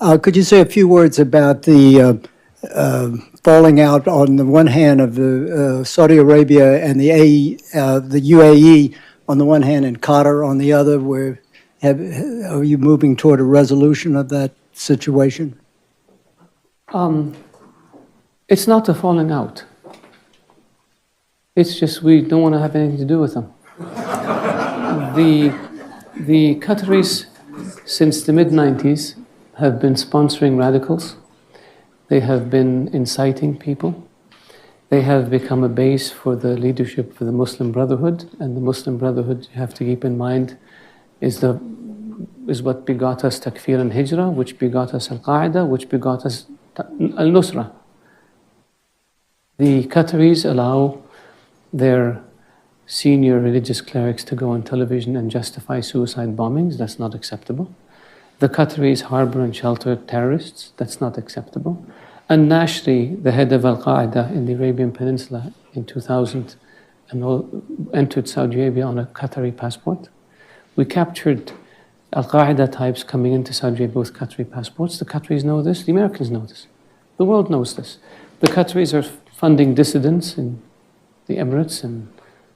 Could you say a few words about the falling out on the one hand of the Saudi Arabia and the UAE on the one hand and Qatar on the other? Are you moving toward a resolution of that situation? It's not a falling out. It's just we don't want to have anything to do with them. The Qataris, since the mid-90s, have been sponsoring radicals. They have been inciting people. They have become a base for the leadership for the Muslim Brotherhood, and the Muslim Brotherhood, you have to keep in mind, is what begot us Takfir and Hijrah, which begot us Al-Qaeda, which begot us Al-Nusra. The Qataris allow their senior religious clerics to go on television and justify suicide bombings. That's not acceptable. The Qataris harbor and shelter terrorists. That's not acceptable. And Nashri, the head of Al-Qaeda in the Arabian Peninsula in 2000, entered Saudi Arabia on a Qatari passport. We captured Al-Qaeda types coming into Saudi Arabia with Qatari passports. The Qataris know this. The Americans know this. The world knows this. The Qataris are funding dissidents in the Emirates and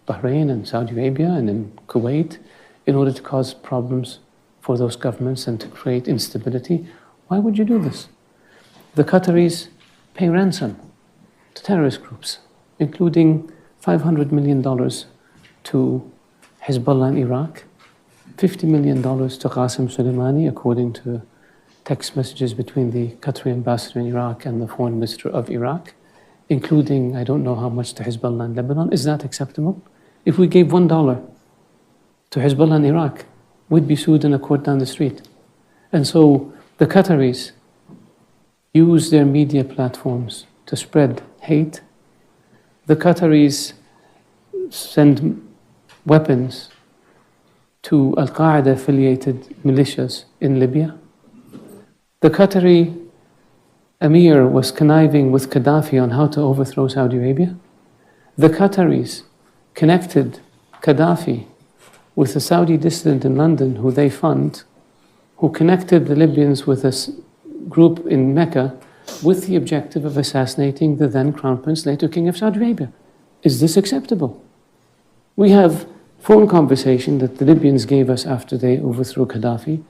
Bahrain and Saudi Arabia and in Kuwait in order to cause problems for those governments and to create instability. Why would you do this? The Qataris pay ransom to terrorist groups, including $500 million to Hezbollah in Iraq, $50 million to Qasem Soleimani, according to text messages between the Qatari ambassador in Iraq and the foreign minister of Iraq, including, I don't know how much to Hezbollah in Lebanon. Is that acceptable? If we gave $1 to Hezbollah in Iraq, we'd be sued in a court down the street. And so the Qataris use their media platforms to spread hate. The Qataris send weapons to Al-Qaeda affiliated militias in Libya. The Qatari Emir was conniving with Gaddafi on how to overthrow Saudi Arabia. The Qataris connected Gaddafi with a Saudi dissident in London who they fund, who connected the Libyans with a group in Mecca with the objective of assassinating the then Crown Prince, later King of Saudi Arabia. Is this acceptable? We have phone conversation that the Libyans gave us after they overthrew Gaddafi,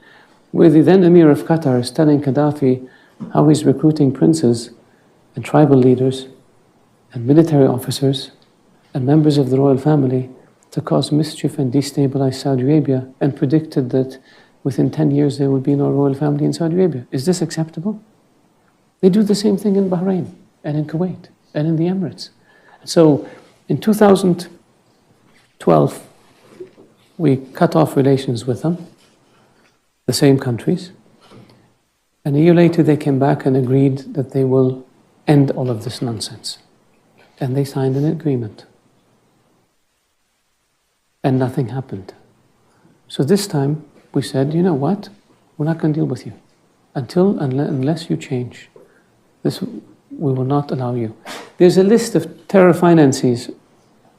where the then Emir of Qatar is telling Gaddafi how he's recruiting princes and tribal leaders and military officers and members of the royal family to cause mischief and destabilize Saudi Arabia, and predicted that within 10 years there would be no royal family in Saudi Arabia. Is this acceptable? They do the same thing in Bahrain and in Kuwait and in the Emirates. So in 2012, we cut off relations with them, the same countries. And a year later, they came back and agreed that they will end all of this nonsense. And they signed an agreement. And nothing happened. So this time, we said, you know what? We're not going to deal with you unless you change. We will not allow you. There's a list of terror finances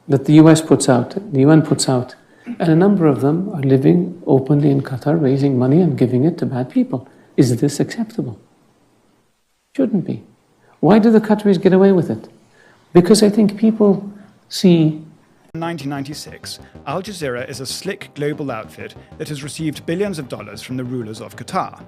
that the US puts out, the UN puts out, and a number of them are living openly in Qatar, raising money and giving it to bad people. Is this acceptable? Shouldn't be. Why do the Qataris get away with it? Because I think people see. In 1996, Al Jazeera is a slick global outfit that has received billions of dollars from the rulers of Qatar.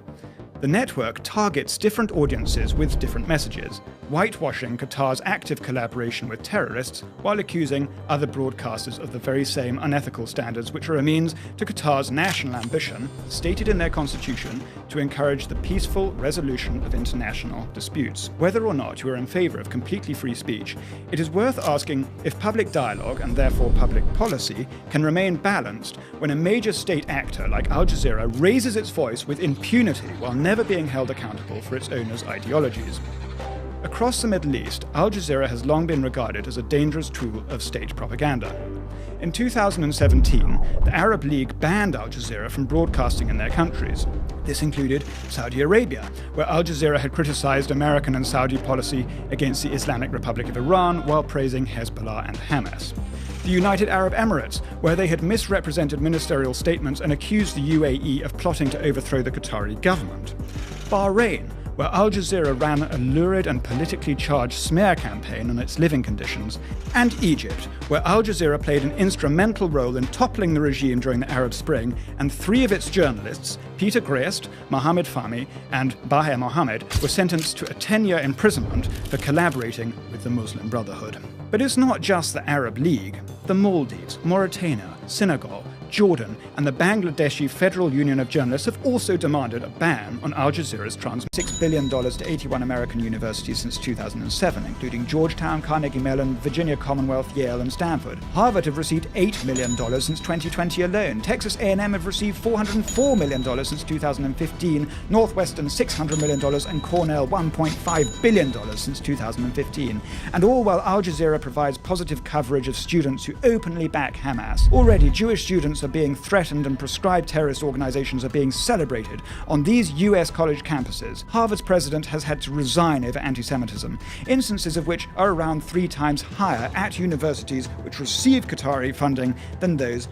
The network targets different audiences with different messages, whitewashing Qatar's active collaboration with terrorists while accusing other broadcasters of the very same unethical standards which are a means to Qatar's national ambition, stated in their constitution, to encourage the peaceful resolution of international disputes. Whether or not you are in favor of completely free speech, it is worth asking if public dialogue, and therefore public policy, can remain balanced when a major state actor like Al Jazeera raises its voice with impunity while never being held accountable for its owners' ideologies. Across the Middle East, Al Jazeera has long been regarded as a dangerous tool of state propaganda. In 2017, the Arab League banned Al Jazeera from broadcasting in their countries. This included Saudi Arabia, where Al Jazeera had criticized American and Saudi policy against the Islamic Republic of Iran while praising Hezbollah and Hamas. The United Arab Emirates, where they had misrepresented ministerial statements and accused the UAE of plotting to overthrow the Qatari government. Bahrain, where Al Jazeera ran a lurid and politically charged smear campaign on its living conditions, and Egypt, where Al Jazeera played an instrumental role in toppling the regime during the Arab Spring, and 3 of its journalists, Peter Grest, Mohammed Fahmy, and Baher Mohammed, were sentenced to a 10-year imprisonment for collaborating with the Muslim Brotherhood. But it's not just the Arab League. The Maldives, Mauritania, Senegal, Jordan, and the Bangladeshi Federal Union of Journalists have also demanded a ban on Al Jazeera's transmission. $6 billion to 81 American universities since 2007, including Georgetown, Carnegie Mellon, Virginia Commonwealth, Yale, and Stanford. Harvard have received $8 million since 2020 alone. Texas A&M have received $404 million since 2015, Northwestern $600 million, and Cornell $1.5 billion since 2015. And all while Al Jazeera provides positive coverage of students who openly back Hamas. Already, Jewish students are being threatened and proscribed terrorist organizations are being celebrated on these US college campuses. Harvard's president has had to resign over anti-Semitism, instances of which are around 3 times higher at universities which receive Qatari funding than those